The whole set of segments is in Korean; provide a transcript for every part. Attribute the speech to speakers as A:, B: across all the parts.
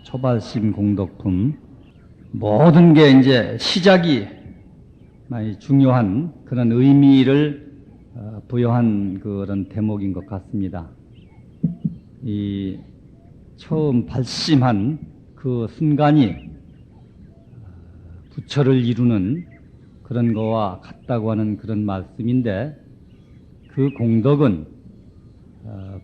A: 초발심 공덕품, 모든 게 이제 시작이 많이 중요한 그런 의미를 부여한 그런 대목인 것 같습니다. 이 처음 발심한 그 순간이 부처를 이루는 그런 거와 같다고 하는 그런 말씀인데, 그 공덕은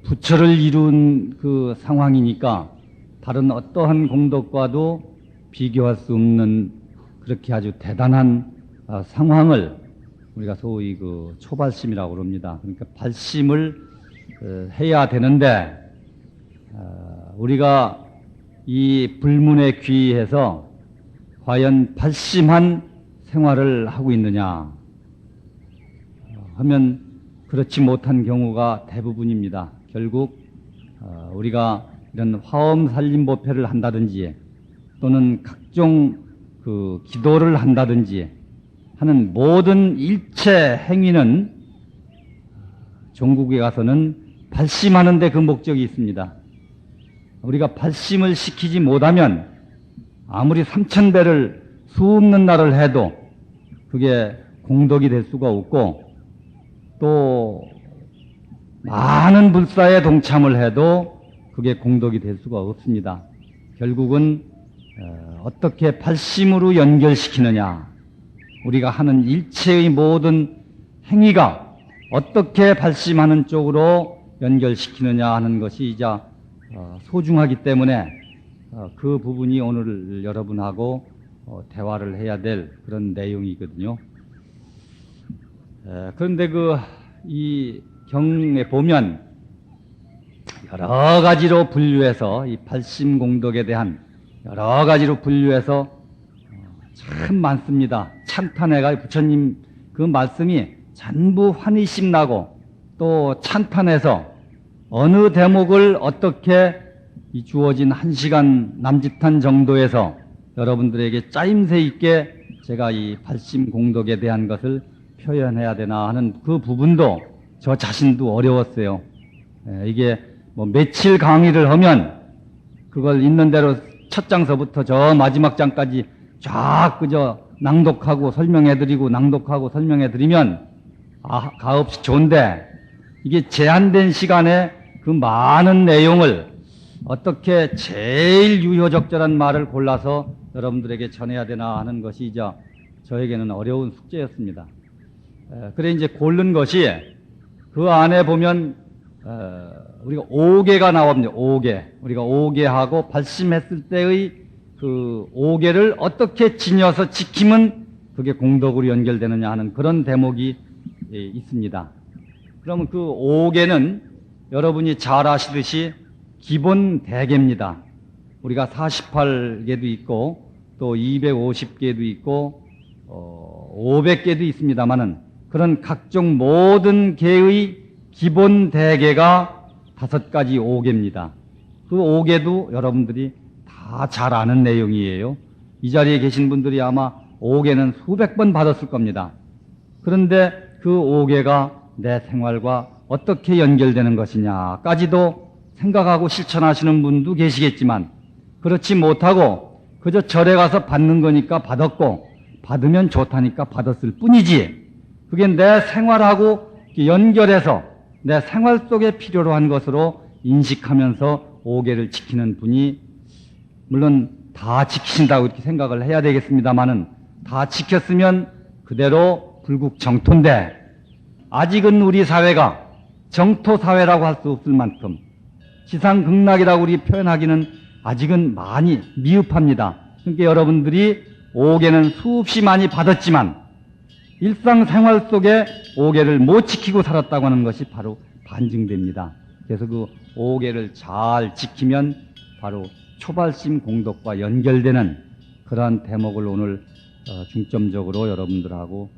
A: 부처를 이룬 그 상황이니까 다른 어떠한 공덕과도 비교할 수 없는 그렇게 아주 대단한 상황을 우리가 소위 그 초발심이라고 그럽니다. 그러니까 발심을 해야 되는데, 우리가 이 불문에 귀해서 과연 발심한 생활을 하고 있느냐 하면 그렇지 못한 경우가 대부분입니다. 결국 우리가 이런 화엄살림법회를 한다든지 또는 각종 그 기도를 한다든지 하는 모든 일체 행위는 종국에 가서는 발심하는 데 그 목적이 있습니다. 우리가 발심을 시키지 못하면 아무리 3000배를 수없는 날을 해도 그게 공덕이 될 수가 없고, 또 많은 불사에 동참을 해도 그게 공덕이 될 수가 없습니다. 결국은 어떻게 발심으로 연결시키느냐, 우리가 하는 일체의 모든 행위가 어떻게 발심하는 쪽으로 연결시키느냐 하는 것이 이제 소중하기 때문에 그 부분이 오늘 여러분하고 대화를 해야 될 그런 내용이거든요. 그런데 이 경에 보면 여러 가지로 분류해서 이 발심공덕에 대한 여러 가지로 분류해서 참 많습니다. 찬탄해가 부처님 그 말씀이 전부 환희심 나고, 또 찬탄해서 어느 대목을 어떻게 이 주어진 1시간 남짓한 정도에서 여러분들에게 짜임새 있게 제가 이 발심공덕에 대한 것을 표현해야 되나 하는 그 부분도 저 자신도 어려웠어요. 이게 뭐 며칠 강의를 하면 그걸 있는 대로 첫 장서부터 저 마지막 장까지 쫙 그저 낭독하고 설명해드리고 낭독하고 설명해드리면 가없이 좋은데, 이게 제한된 시간에 그 많은 내용을 어떻게 제일 유효적절한 말을 골라서 여러분들에게 전해야 되나 하는 것이 이제 저에게는 어려운 숙제였습니다. 그래 이제 고른 것이, 그 안에 보면 우리가 5개가 나옵니다. 5개. 우리가 5개하고 발심했을 때의 그 5개를 어떻게 지녀서 지키면 그게 공덕으로 연결되느냐 하는 그런 대목이 있습니다. 그러면 그 5개는 여러분이 잘 아시듯이 기본 대개입니다. 우리가 48개도 있고 또 250개도 있고 500개도 있습니다만은, 그런 각종 모든 개의 기본 대개가 5가지 5개입니다. 그 5개도 여러분들이 다 잘 아는 내용이에요. 이 자리에 계신 분들이 아마 5개는 수백 번 받았을 겁니다. 그런데 그 5개가 내 생활과 어떻게 연결되는 것이냐까지도 생각하고 실천하시는 분도 계시겠지만, 그렇지 못하고 그저 절에 가서 받는 거니까 받았고 받으면 좋다니까 받았을 뿐이지, 그게 내 생활하고 연결해서 내 생활 속에 필요로 한 것으로 인식하면서 5개를 지키는 분이, 물론 다 지키신다고 이렇게 생각을 해야 되겠습니다만은, 다 지켰으면 그대로 불국정토인데, 아직은 우리 사회가 정토사회라고 할 수 없을 만큼 지상극락이라고 우리 표현하기는 아직은 많이 미흡합니다. 그러니까 여러분들이 5개는 수없이 많이 받았지만 일상생활 속에 5개를 못 지키고 살았다고 하는 것이 바로 반증됩니다. 그래서 그 5개를 잘 지키면 바로 초발심 공덕과 연결되는 그러한 대목을 오늘 중점적으로 여러분들하고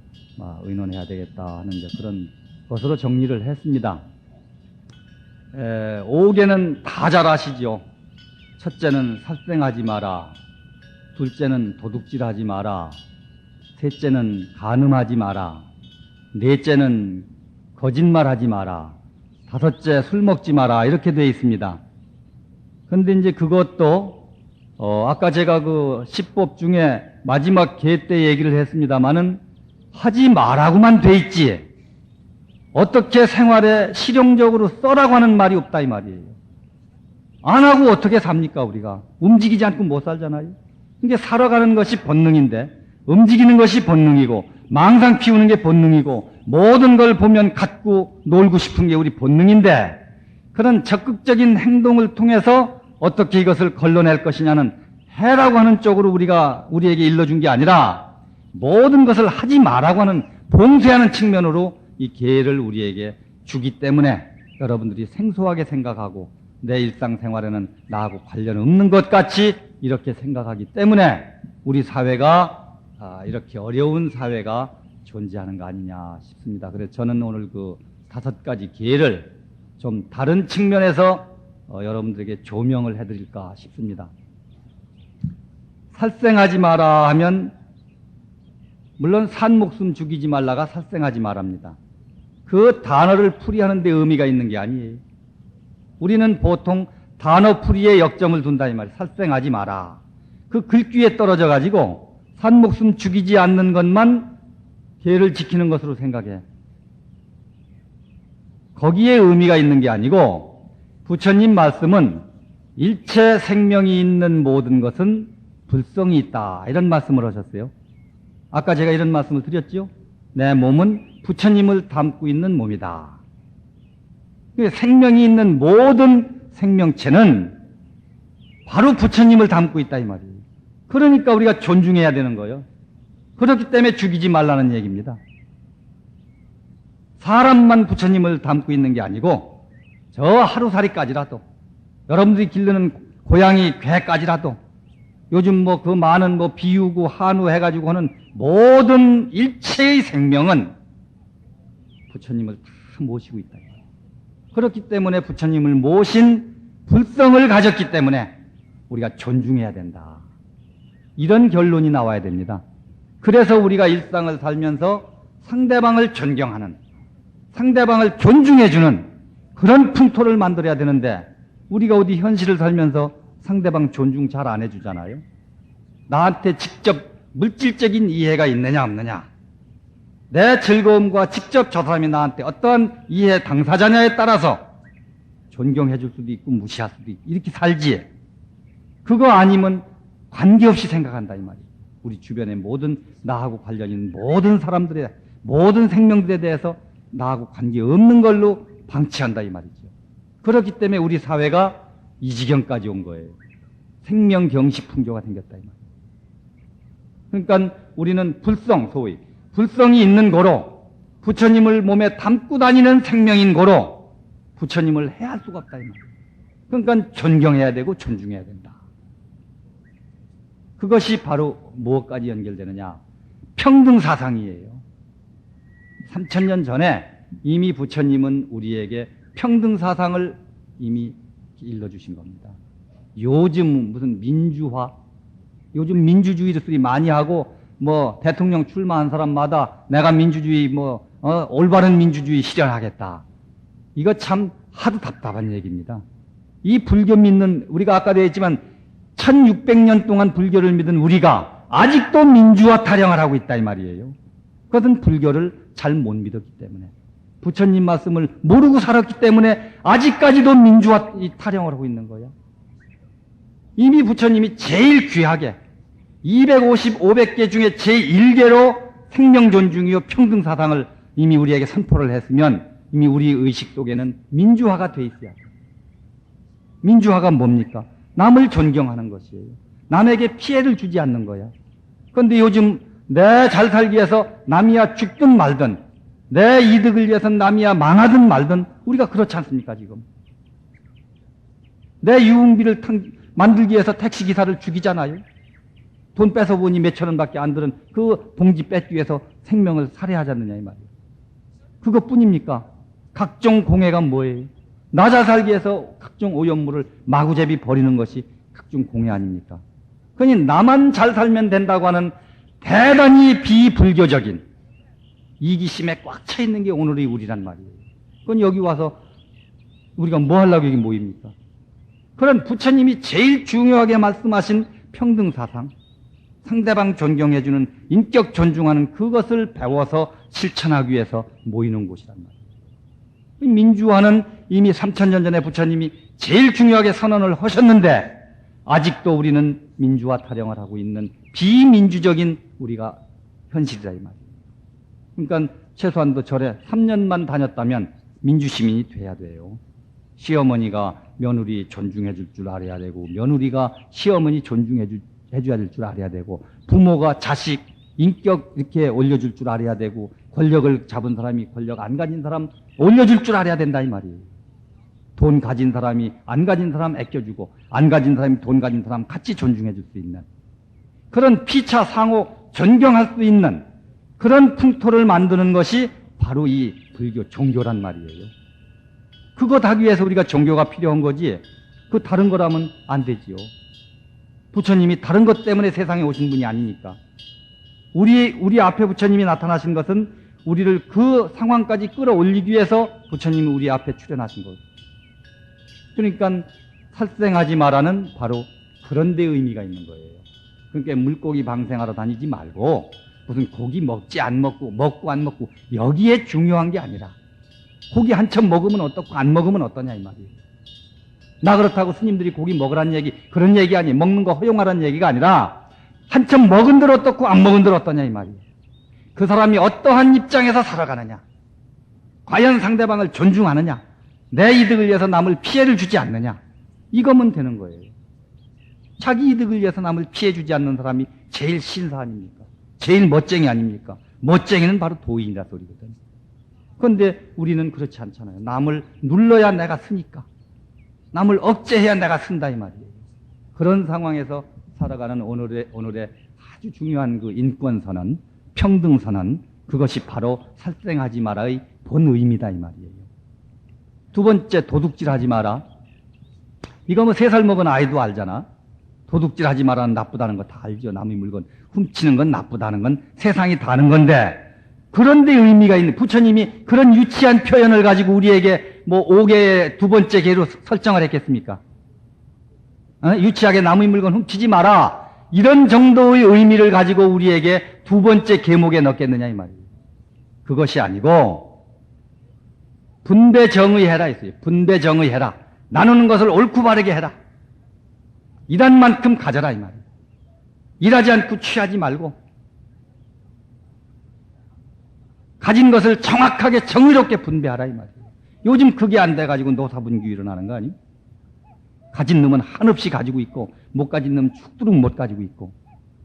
A: 의논해야 되겠다 하는 그런 것으로 정리를 했습니다. 5개는 다 잘 아시죠. 첫째는 살생하지 마라, 둘째는 도둑질하지 마라, 셋째는 간음하지 마라, 넷째는 거짓말하지 마라, 다섯째 술 먹지 마라, 이렇게 되어 있습니다. 그런데 이제 그것도 아까 제가 그 십법 중에 마지막 계 때 얘기를 했습니다마는 하지 말라고만 돼 있지 어떻게 생활에 실용적으로 써라고 하는 말이 없다 이 말이에요. 안 하고 어떻게 삽니까 우리가? 움직이지 않고 못 살잖아요. 이게 살아가는 것이 본능인데 움직이는 것이 본능이고 망상 피우는 게 본능이고 모든 걸 보면 갖고 놀고 싶은 게 우리 본능인데 그런 적극적인 행동을 통해서 어떻게 이것을 걸러낼 것이냐는 해라고 하는 쪽으로 우리에게 일러준 게 아니라 모든 것을 하지 말라고 하는 봉쇄하는 측면으로 이 계를 우리에게 주기 때문에 여러분들이 생소하게 생각하고 내 일상생활에는 나하고 관련 없는 것 같이 이렇게 생각하기 때문에 우리 사회가 이렇게 어려운 사회가 존재하는 거 아니냐 싶습니다. 그래서 저는 오늘 그 5가지 계를 좀 다른 측면에서 여러분들에게 조명을 해드릴까 싶습니다. 살생하지 마라 하면 물론 산 목숨 죽이지 말라가 살생하지 말랍니다. 그 단어를 풀이하는 데 의미가 있는 게 아니에요. 우리는 보통 단어 풀이에 역점을 둔다 이 말이에요. 살생하지 마라. 그 글귀에 떨어져 가지고 산 목숨 죽이지 않는 것만 계를 지키는 것으로 생각해. 거기에 의미가 있는 게 아니고 부처님 말씀은 일체 생명이 있는 모든 것은 불성이 있다 이런 말씀을 하셨어요. 아까 제가 이런 말씀을 드렸죠. 내 몸은 부처님을 담고 있는 몸이다. 생명이 있는 모든 생명체는 바로 부처님을 담고 있다 이 말이에요. 그러니까 우리가 존중해야 되는 거예요. 그렇기 때문에 죽이지 말라는 얘기입니다. 사람만 부처님을 담고 있는 게 아니고 저 하루살이까지라도 여러분들이 기르는 고양이 개까지라도 요즘 뭐 그 많은 뭐 비우고 한우 해가지고 하는 모든 일체의 생명은 부처님을 다 모시고 있다. 그렇기 때문에 부처님을 모신 불성을 가졌기 때문에 우리가 존중해야 된다. 이런 결론이 나와야 됩니다. 그래서 우리가 일상을 살면서 상대방을 존경하는, 상대방을 존중해주는 그런 풍토를 만들어야 되는데 우리가 어디 현실을 살면서 상대방 존중 잘 안 해주잖아요. 나한테 직접 물질적인 이해가 있느냐 없느냐, 내 즐거움과 직접 저 사람이 나한테 어떠한 이해 당사자냐에 따라서 존경해 줄 수도 있고 무시할 수도 있고 이렇게 살지. 그거 아니면 관계없이 생각한다 이 말이에요. 우리 주변의 모든 나하고 관련 있는 모든 사람들의 모든 생명들에 대해서 나하고 관계없는 걸로 방치한다 이 말이죠. 그렇기 때문에 우리 사회가 이 지경까지 온 거예요. 생명경시 풍조가 생겼다 이 말이에요. 그러니까 우리는 불성, 소위 불성이 있는 거로 부처님을 몸에 담고 다니는 생명인 거로 부처님을 해할 수가 없다 이 말이에요. 그러니까 존경해야 되고 존중해야 된다. 그것이 바로 무엇까지 연결되느냐? 평등사상이에요. 3000년 전에 이미 부처님은 우리에게 평등사상을 이미 일러주신 겁니다. 요즘 무슨 민주화, 요즘 민주주의를 소리 많이 하고 뭐 대통령 출마한 사람마다 내가 민주주의 올바른 민주주의 실현하겠다. 이거 참 하도 답답한 얘기입니다. 이 불교 믿는 우리가 아까도 했지만 1600년 동안 불교를 믿은 우리가 아직도 민주화 타령을 하고 있다 이 말이에요. 그것은 불교를 잘 못 믿었기 때문에 부처님 말씀을 모르고 살았기 때문에 아직까지도 민주화 타령을 하고 있는 거야. 이미 부처님이 제일 귀하게 250, 500개 중에 제1개로 생명 존중이요 평등 사상을 이미 우리에게 선포를 했으면 이미 우리 의식 속에는 민주화가 돼 있어야 돼요. 민주화가 뭡니까? 남을 존경하는 것이에요. 남에게 피해를 주지 않는 거야. 그런데 요즘 내 잘 살기 위해서 남이야 죽든 말든 내 이득을 위해서 남이야 망하든 말든 우리가 그렇지 않습니까 지금? 내 유흥비를 만들기 위해서 택시기사를 죽이잖아요. 돈 뺏어보니 몇천 원밖에 안 드는 그 봉지 뺏기 위해서 생명을 살해하지 않느냐 이 말이에요. 그것뿐입니까? 각종 공해가 뭐예요? 나 잘 살기 위해서 각종 오염물을 마구잡이 버리는 것이 각종 공해 아닙니까? 그러니 나만 잘 살면 된다고 하는 대단히 비불교적인 이기심에 꽉 차 있는 게 오늘의 우리란 말이에요. 그건 여기 와서 우리가 뭐 하려고 여기 모입니까? 그런 부처님이 제일 중요하게 말씀하신 평등 사상, 상대방 존경해주는 인격 존중하는 그것을 배워서 실천하기 위해서 모이는 곳이란 말이에요. 민주화는 이미 3000년 전에 부처님이 제일 중요하게 선언을 하셨는데 아직도 우리는 민주화 타령을 하고 있는 비민주적인 우리가 현실이다 이 말이에요. 그러니까 최소한도 절에 3년만 다녔다면 민주시민이 돼야 돼요. 시어머니가 며느리 존중해 줄 줄 알아야 되고, 며느리가 시어머니 존중해 줘야 될 줄 알아야 되고, 부모가 자식 인격 이렇게 올려줄 줄 알아야 되고, 권력을 잡은 사람이 권력 안 가진 사람 올려줄 줄 알아야 된다 이 말이에요. 돈 가진 사람이 안 가진 사람 아껴주고, 안 가진 사람이 돈 가진 사람 같이 존중해 줄 수 있는 그런 피차 상호 존경할 수 있는 그런 풍토를 만드는 것이 바로 이 불교 종교란 말이에요. 그것 하기 위해서 우리가 종교가 필요한 거지, 그 다른 거라면 안 되지요. 부처님이 다른 것 때문에 세상에 오신 분이 아니니까. 우리 앞에 부처님이 나타나신 것은 우리를 그 상황까지 끌어올리기 위해서 부처님이 우리 앞에 출현하신 거예요. 그러니까 살생하지 마라는 바로 그런 데 의미가 있는 거예요. 그러니까 물고기 방생하러 다니지 말고 무슨 고기 먹지 안 먹고 먹고 안 먹고 여기에 중요한 게 아니라 고기 한 첩 먹으면 어떻고 안 먹으면 어떠냐 이 말이에요. 나 그렇다고 스님들이 고기 먹으란 얘기 그런 얘기 아니에요. 먹는 거 허용하라는 얘기가 아니라 한 첩 먹은 들 어떻고 안 먹은 들 어떠냐 이 말이에요. 그 사람이 어떠한 입장에서 살아가느냐, 과연 상대방을 존중하느냐, 내 이득을 위해서 남을 피해를 주지 않느냐, 이거면 되는 거예요. 자기 이득을 위해서 남을 피해 주지 않는 사람이 제일 신사 아닙니까? 제일 멋쟁이 아닙니까? 멋쟁이는 바로 도인이라 소리거든. 그런데 우리는 그렇지 않잖아요. 남을 눌러야 내가 쓰니까, 남을 억제해야 내가 쓴다 이 말이에요. 그런 상황에서 살아가는 오늘의 아주 중요한 그 인권선언, 평등선언, 그것이 바로 살생하지 마라의 본 의미다 이 말이에요. 두 번째, 도둑질하지 마라. 이거 뭐 3살 먹은 아이도 알잖아. 도둑질하지 마라는 나쁘다는 거 다 알죠. 남의 물건 훔치는 건 나쁘다는 건 세상이 다 아는 건데, 그런데 의미가 있는, 부처님이 그런 유치한 표현을 가지고 우리에게 뭐 5개의 두 번째 계로 설정을 했겠습니까? 유치하게 남의 물건 훔치지 마라, 이런 정도의 의미를 가지고 우리에게 두 번째 계목에 넣겠느냐 이 말이에요. 그것이 아니고 분배정의해라 했어요. 분배정의해라. 나누는 것을 옳고 바르게 해라. 일한 만큼 가져라 이 말이에요. 일하지 않고 취하지 말고 가진 것을 정확하게 정의롭게 분배하라 이 말이에요. 요즘 그게 안 돼가지고 노사분규 일어나는 거 아니에요? 가진 놈은 한없이 가지고 있고 못 가진 놈은 죽도록 못 가지고 있고,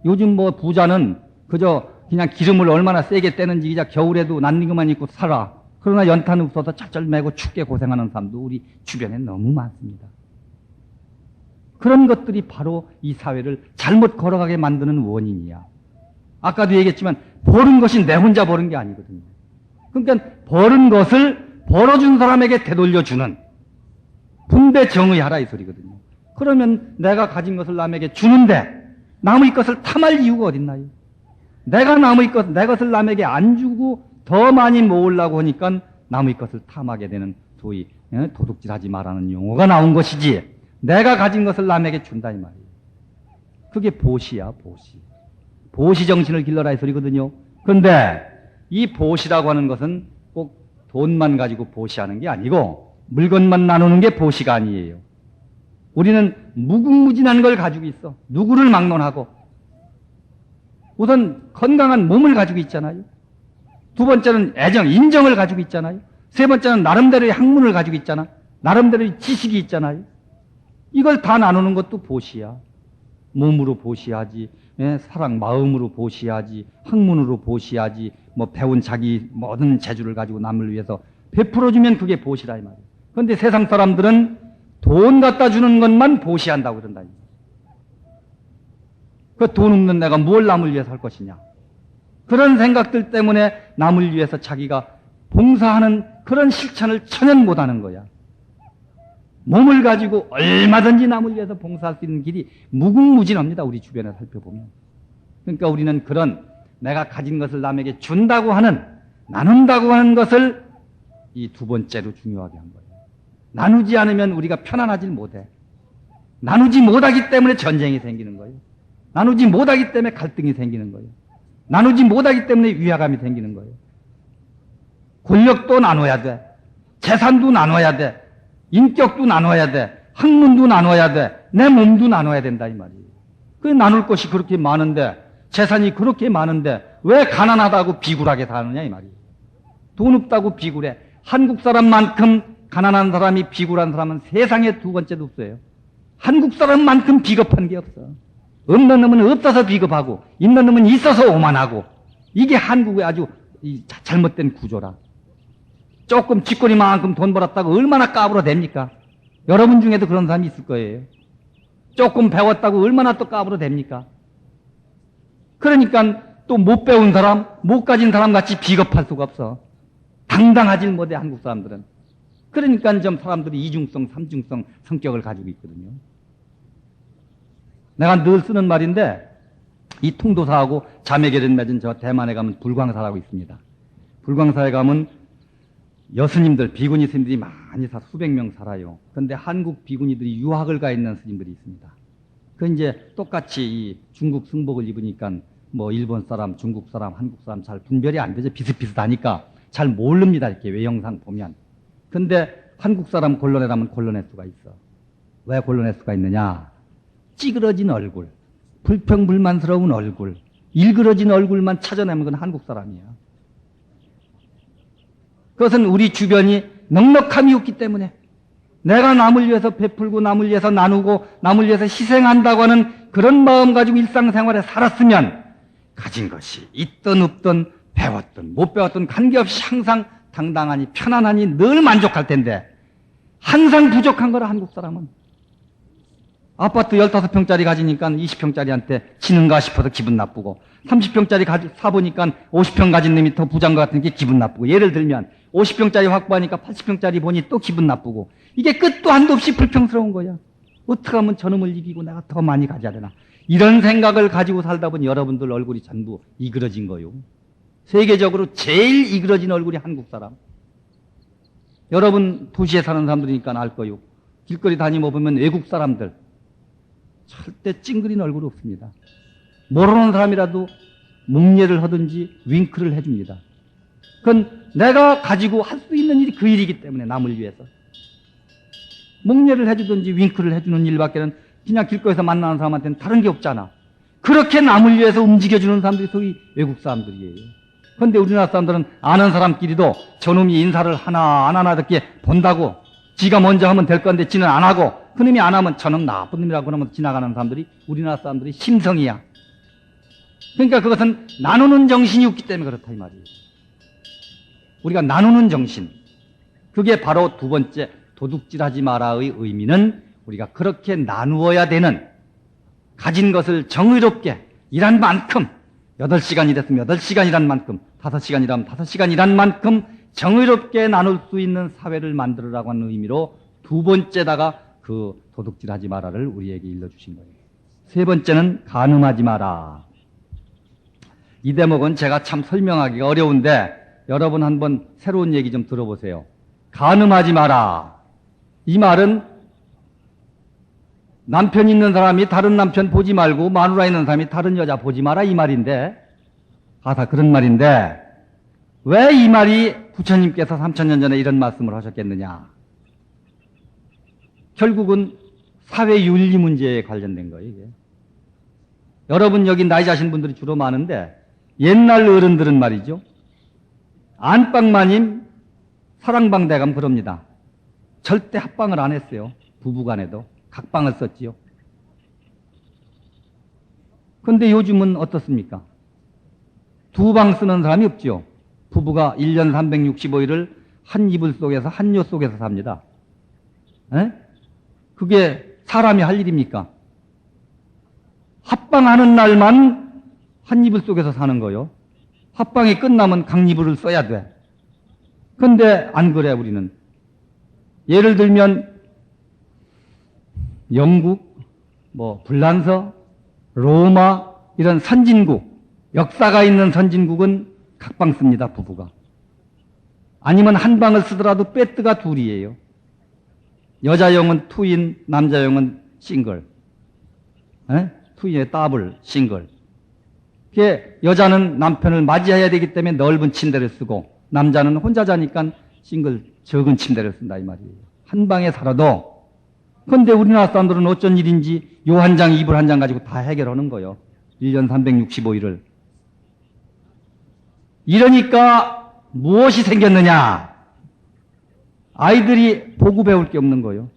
A: 요즘 뭐 부자는 그저 그냥 기름을 얼마나 세게 떼는지 그냥 겨울에도 낯익어만 입고 살아. 그러나 연탄 없어서 쩔쩔매고 춥게 고생하는 사람도 우리 주변에 너무 많습니다. 그런 것들이 바로 이 사회를 잘못 걸어가게 만드는 원인이야. 아까도 얘기했지만 버는 것이 내 혼자 버는 게 아니거든요. 그러니까 버는 것을 벌어준 사람에게 되돌려주는 분배 정의하라 이 소리거든요. 그러면 내가 가진 것을 남에게 주는데 남의 것을 탐할 이유가 어딨나요? 내가 내 것을 남에게 안 주고 더 많이 모으려고 하니까 남의 것을 탐하게 되는 소위 도둑질하지 말라는 용어가 나온 것이지, 내가 가진 것을 남에게 준다 이 말이에요. 그게 보시야, 보시. 보시 정신을 길러라 이 소리거든요. 그런데 이 보시라고 하는 것은 꼭 돈만 가지고 보시하는 게 아니고 물건만 나누는 게 보시가 아니에요. 우리는 무궁무진한 걸 가지고 있어. 누구를 막론하고. 우선 건강한 몸을 가지고 있잖아요. 두 번째는 애정, 인정을 가지고 있잖아요. 세 번째는 나름대로의 학문을 가지고 있잖아. 나름대로의 지식이 있잖아요. 이걸 다 나누는 것도 보시야. 몸으로 보시하지, 사랑, 마음으로 보시하지, 학문으로 보시하지, 뭐 배운 자기 모든 재주를 가지고 남을 위해서 베풀어주면 그게 보시라 이 말이에요. 그런데 세상 사람들은 돈 갖다 주는 것만 보시한다고 그런다. 그 돈 없는 내가 뭘 남을 위해서 할 것이냐. 그런 생각들 때문에 남을 위해서 자기가 봉사하는 그런 실천을 전혀 못하는 거야. 몸을 가지고 얼마든지 남을 위해서 봉사할 수 있는 길이 무궁무진합니다. 우리 주변에 살펴보면. 그러니까 우리는 그런 내가 가진 것을 남에게 준다고 하는, 나눈다고 하는 것을 이 두 번째로 중요하게 한 거예요. 나누지 않으면 우리가 편안하지 못해. 나누지 못하기 때문에 전쟁이 생기는 거예요. 나누지 못하기 때문에 갈등이 생기는 거예요. 나누지 못하기 때문에 위화감이 생기는 거예요. 권력도 나눠야 돼. 재산도 나눠야 돼. 인격도 나눠야 돼. 학문도 나눠야 돼. 내 몸도 나눠야 된다 이 말이에요. 그 나눌 것이 그렇게 많은데, 재산이 그렇게 많은데 왜 가난하다고 비굴하게 사느냐 이 말이에요. 돈 없다고 비굴해. 한국 사람만큼 가난한 사람이 비굴한 사람은 세상에 두 번째도 없어요. 한국 사람만큼 비겁한 게 없어. 없는 놈은 없어서 비겁하고 있는 놈은 있어서 오만하고, 이게 한국의 아주 잘못된 구조라. 조금 쥐꼬리만큼 돈 벌었다고 얼마나 까불어 됩니까? 여러분 중에도 그런 사람이 있을 거예요. 조금 배웠다고 얼마나 또 까불어 됩니까? 그러니까 또 못 배운 사람, 못 가진 사람 같이 비겁할 수가 없어. 당당하질 못해 한국 사람들은. 그러니까 좀 사람들이 이중성, 삼중성 성격을 가지고 있거든요. 내가 늘 쓰는 말인데, 이 통도사하고 자매결연 맺은 저 대만에 가면 불광사라고 있습니다. 불광사에 가면 여스님들, 비구니 스님들이 많이 수백 명 살아요. 그런데 한국 비구니들이 유학을 가 있는 스님들이 있습니다. 그 이제 똑같이 이 중국 승복을 입으니까 뭐 일본 사람, 중국 사람, 한국 사람 잘 분별이 안 되죠. 비슷비슷하니까 잘 모릅니다. 이렇게 외형상 보면. 근데 한국 사람 골라내라면 골라낼 수가 있어. 왜 골라낼 수가 있느냐? 찌그러진 얼굴, 불평불만스러운 얼굴, 일그러진 얼굴만 찾아내면 그건 한국 사람이야. 그것은 우리 주변이 넉넉함이 없기 때문에, 내가 남을 위해서 베풀고 남을 위해서 나누고 남을 위해서 희생한다고 하는 그런 마음 가지고 일상생활에 살았으면 가진 것이 있든 없든 배웠든 못 배웠든 관계없이 항상 당당하니 편안하니 늘 만족할 텐데, 항상 부족한 거라 한국 사람은. 아파트 15평짜리 가지니까 20평짜리한테 지는가 싶어서 기분 나쁘고, 30평짜리 사보니까 50평 가진 놈이 더 부자인 것 같은 게 기분 나쁘고, 예를 들면 50평짜리 확보하니까 80평짜리 보니 또 기분 나쁘고, 이게 끝도 한도 없이 불평스러운 거야. 어떻게 하면 저놈을 이기고 내가 더 많이 가져야 되나. 이런 생각을 가지고 살다 보니 여러분들 얼굴이 전부 이그러진 거요. 세계적으로 제일 이그러진 얼굴이 한국 사람. 여러분 도시에 사는 사람들이니까 알 거요. 길거리 다니며 보면 외국 사람들 절대 찡그린 얼굴이 없습니다. 모르는 사람이라도 목례를 하든지 윙크를 해줍니다. 그건 내가 가지고 할 수 있는 일이 그 일이기 때문에, 남을 위해서. 목례를 해주든지 윙크를 해주는 일밖에는 그냥 길거리에서 만나는 사람한테는 다른 게 없잖아. 그렇게 남을 위해서 움직여주는 사람들이 소위 외국 사람들이에요. 그런데 우리나라 사람들은 아는 사람끼리도 저놈이 인사를 하나 안 하나 이렇게 본다고, 지가 먼저 하면 될 건데 지는 안 하고, 그놈이 안 하면 저놈 나쁜 놈이라고 그러면 지나가는 사람들이 우리나라 사람들이 심성이야. 그러니까 그것은 나누는 정신이 없기 때문에 그렇다 이 말이에요. 우리가 나누는 정신, 그게 바로 두 번째 도둑질하지 마라의 의미는, 우리가 그렇게 나누어야 되는, 가진 것을 정의롭게 일한 만큼, 8시간 일했으면 8시간 일한 만큼, 5시간 일하면 5시간 일한 만큼 정의롭게 나눌 수 있는 사회를 만들으라고 하는 의미로 두 번째다가 그 도둑질하지 마라를 우리에게 일러주신 거예요. 세 번째는 간음하지 마라. 이 대목은 제가 참 설명하기가 어려운데 여러분 한번 새로운 얘기 좀 들어보세요. 간음하지 마라. 이 말은 남편 있는 사람이 다른 남편 보지 말고 마누라 있는 사람이 다른 여자 보지 마라 이 말인데, 다 그런 말인데 왜 이 말이 부처님께서 3000년 전에 이런 말씀을 하셨겠느냐. 결국은 사회 윤리 문제에 관련된 거예요. 이게. 여러분 여기 나이 자신 분들이 주로 많은데, 옛날 어른들은 말이죠, 안방마님 사랑방 대감 그럽니다. 절대 합방을 안 했어요. 부부간에도 각방을 썼지요. 그런데 요즘은 어떻습니까? 두 방 쓰는 사람이 없지요. 부부가 1년 365일을 한 이불 속에서 한 요 속에서 삽니다. 에? 그게 사람이 할 일입니까? 합방하는 날만 한 이불 속에서 사는 거요. 합방이 끝나면 각 이불을 써야 돼. 그런데 안 그래 우리는. 예를 들면 영국, 불란서, 로마 이런 선진국, 역사가 있는 선진국은 각방 씁니다, 부부가. 아니면 한 방을 쓰더라도 빼뜨가 둘이에요. 여자용은 투인, 남자용은 싱글. 투인의 더블, 싱글. 그게 여자는 남편을 맞이해야 되기 때문에 넓은 침대를 쓰고 남자는 혼자 자니까 싱글, 적은 침대를 쓴다 이 말이에요. 한 방에 살아도. 그런데 우리나라 사람들은 어쩐 일인지 요 한 장, 이불 한 장 가지고 다 해결하는 거예요. 1년 365일을. 이러니까 무엇이 생겼느냐? 아이들이 보고 배울 게 없는 거예요.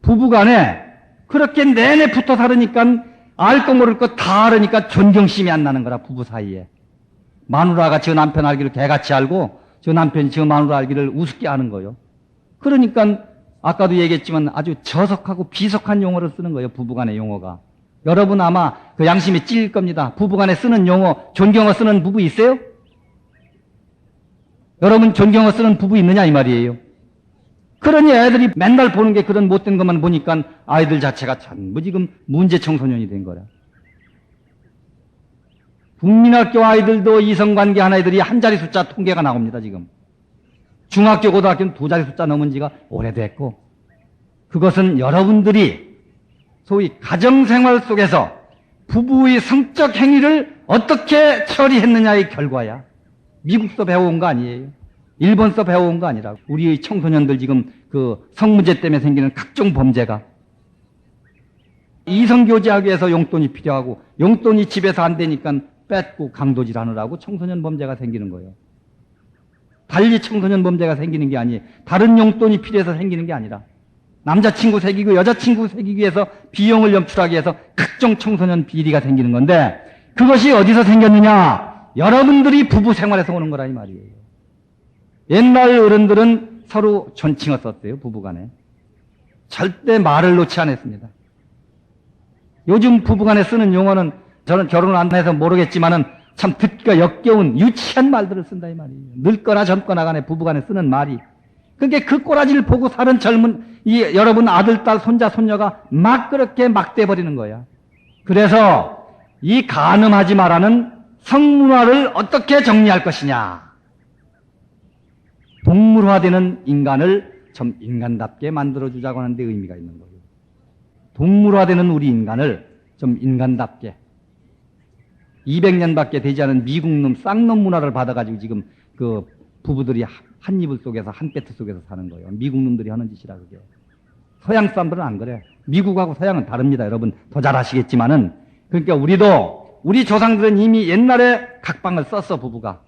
A: 부부간에 그렇게 내내 붙어 살으니까 알 거 모를 거 다 알으니까 존경심이 안 나는 거라, 부부 사이에. 마누라가 저 남편 알기를 개같이 알고 저 남편이 저 마누라 알기를 우습게 아는 거예요. 그러니까 아까도 얘기했지만 아주 저속하고 비속한 용어를 쓰는 거예요, 부부간의 용어가. 여러분 아마 그 양심이 찔릴 겁니다. 부부간에 쓰는 용어, 존경어 쓰는 부부 있어요? 여러분 존경어 쓰는 부부 있느냐 이 말이에요. 그러니 애들이 맨날 보는 게 그런 못된 것만 보니까 아이들 자체가 전부 지금 문제 청소년이 된 거라. 국민학교 아이들도 이성관계 한 아이들이 한 자리 숫자 통계가 나옵니다, 지금. 중학교, 고등학교는 두 자리 숫자 넘은 지가 오래됐고, 그것은 여러분들이 소위 가정생활 속에서 부부의 성적 행위를 어떻게 처리했느냐의 결과야. 미국서 배워온 거 아니에요. 일본서 배워온 거 아니라. 우리의 청소년들 지금 그 성문제 때문에 생기는 각종 범죄가. 이성교제하기 위해서 용돈이 필요하고 용돈이 집에서 안 되니까 뺏고 강도질 하느라고 청소년 범죄가 생기는 거예요. 달리 청소년 범죄가 생기는 게 아니에요. 다른 용돈이 필요해서 생기는 게 아니라 남자친구 사귀고 여자친구 사귀기 위해서 비용을 연출하기 위해서 각종 청소년 비리가 생기는 건데 그것이 어디서 생겼느냐? 여러분들이 부부 생활에서 오는 거라 이 말이에요. 옛날 어른들은 서로 존칭을 썼어요, 부부간에. 절대 말을 놓지 않았습니다. 요즘 부부간에 쓰는 용어는 저는 결혼을 안 해서 모르겠지만은 참 듣기가 역겨운 유치한 말들을 쓴다 이 말이에요. 늙거나 젊거나 간에 부부간에 쓰는 말이. 그게 그 꼬라지를 보고 사는 젊은 여러분 아들, 딸, 손자, 손녀가 막 그렇게 막 돼버리는 거야. 그래서 이 간음하지 마라는 성문화를 어떻게 정리할 것이냐. 동물화되는 인간을 좀 인간답게 만들어주자고 하는 데 의미가 있는 거예요. 동물화되는 우리 인간을 좀 인간답게. 200년밖에 되지 않은 미국놈 쌍놈 문화를 받아가지고 지금 그 부부들이 한 이불 속에서 한 배트 속에서 사는 거예요. 미국놈들이 하는 짓이라 그게. 서양 사람들은 안 그래. 미국하고 서양은 다릅니다. 여러분 더 잘 아시겠지만은. 그러니까 우리 조상들은 이미 옛날에 각방을 썼어, 부부가.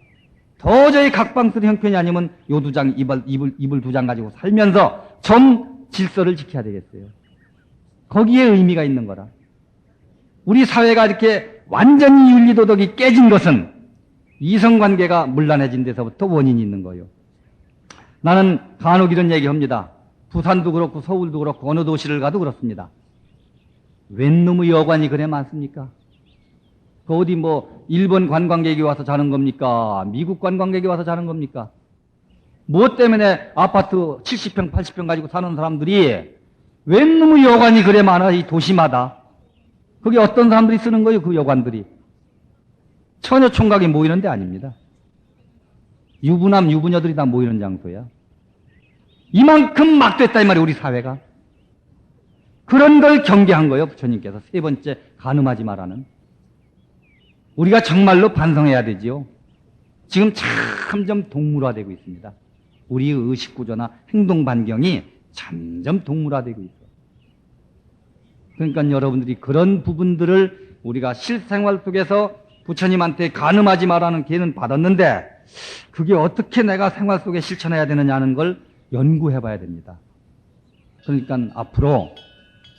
A: 도저히 각방 쓸 형편이 아니면 요 두 장, 이불 두 장 가지고 살면서 좀 질서를 지켜야 되겠어요. 거기에 의미가 있는 거라. 우리 사회가 이렇게 완전히 윤리도덕이 깨진 것은 이성관계가 문란해진 데서부터 원인이 있는 거예요. 나는 간혹 이런 얘기합니다. 부산도 그렇고 서울도 그렇고 어느 도시를 가도 그렇습니다. 웬 놈의 여관이 그래 많습니까? 그 어디 뭐 일본 관광객이 와서 자는 겁니까? 미국 관광객이 와서 자는 겁니까? 무엇 때문에 아파트 70평, 80평 가지고 사는 사람들이 웬 놈의 여관이 그래 많아, 이 도시마다. 그게 어떤 사람들이 쓰는 거예요, 그 여관들이. 처녀 총각이 모이는 데 아닙니다. 유부남, 유부녀들이 다 모이는 장소야. 이만큼 막 됐다 이 말이에요, 우리 사회가. 그런 걸 경계한 거예요, 부처님께서. 세 번째, 간음하지 마라는. 우리가 정말로 반성해야 되지요. 지금 점점 동물화되고 있습니다. 우리의 의식구조나 행동 반경이 점점 동물화되고 있어요. 그러니까 여러분들이 그런 부분들을 우리가 실생활 속에서 부처님한테 간음하지 마라는 계는 받았는데 그게 어떻게 내가 생활 속에 실천해야 되느냐는 걸 연구해 봐야 됩니다. 그러니까 앞으로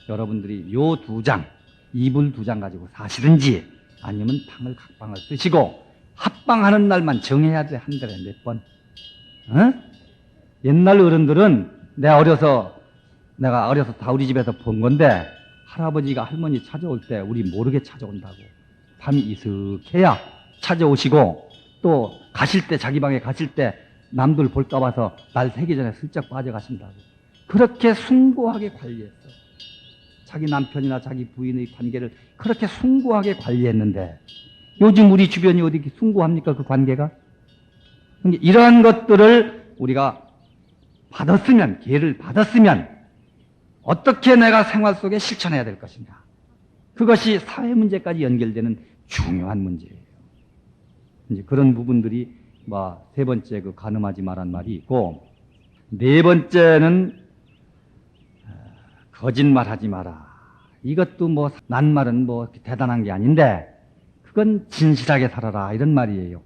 A: 여러분들이 요 두 장, 이불 두 장 가지고 사시든지 아니면 방을 각방을 쓰시고 합방하는 날만 정해야 돼. 한 달에 몇 번. 어? 옛날 어른들은 내가 어려서 다 우리 집에서 본 건데 할아버지가 할머니 찾아올 때 우리 모르게 찾아온다고. 밤이 이슥해야 찾아오시고 또 가실 때 자기 방에 가실 때 남들 볼까 봐서 날 새기 전에 슬쩍 빠져가신다고. 그렇게 숭고하게 관리했어. 자기 남편이나 자기 부인의 관계를 그렇게 숭고하게 관리했는데 요즘 우리 주변이 어디 숭고합니까? 그 관계가? 이러한 것들을 우리가 기회를 받았으면 어떻게 내가 생활 속에 실천해야 될 것인가? 그것이 사회 문제까지 연결되는 중요한 문제예요. 이제 그런 부분들이 세 번째 그 가늠하지 말란 말이 있고, 네 번째는 거짓말하지 마라. 이것도 낱말은 대단한 게 아닌데 그건 진실하게 살아라 이런 말이에요.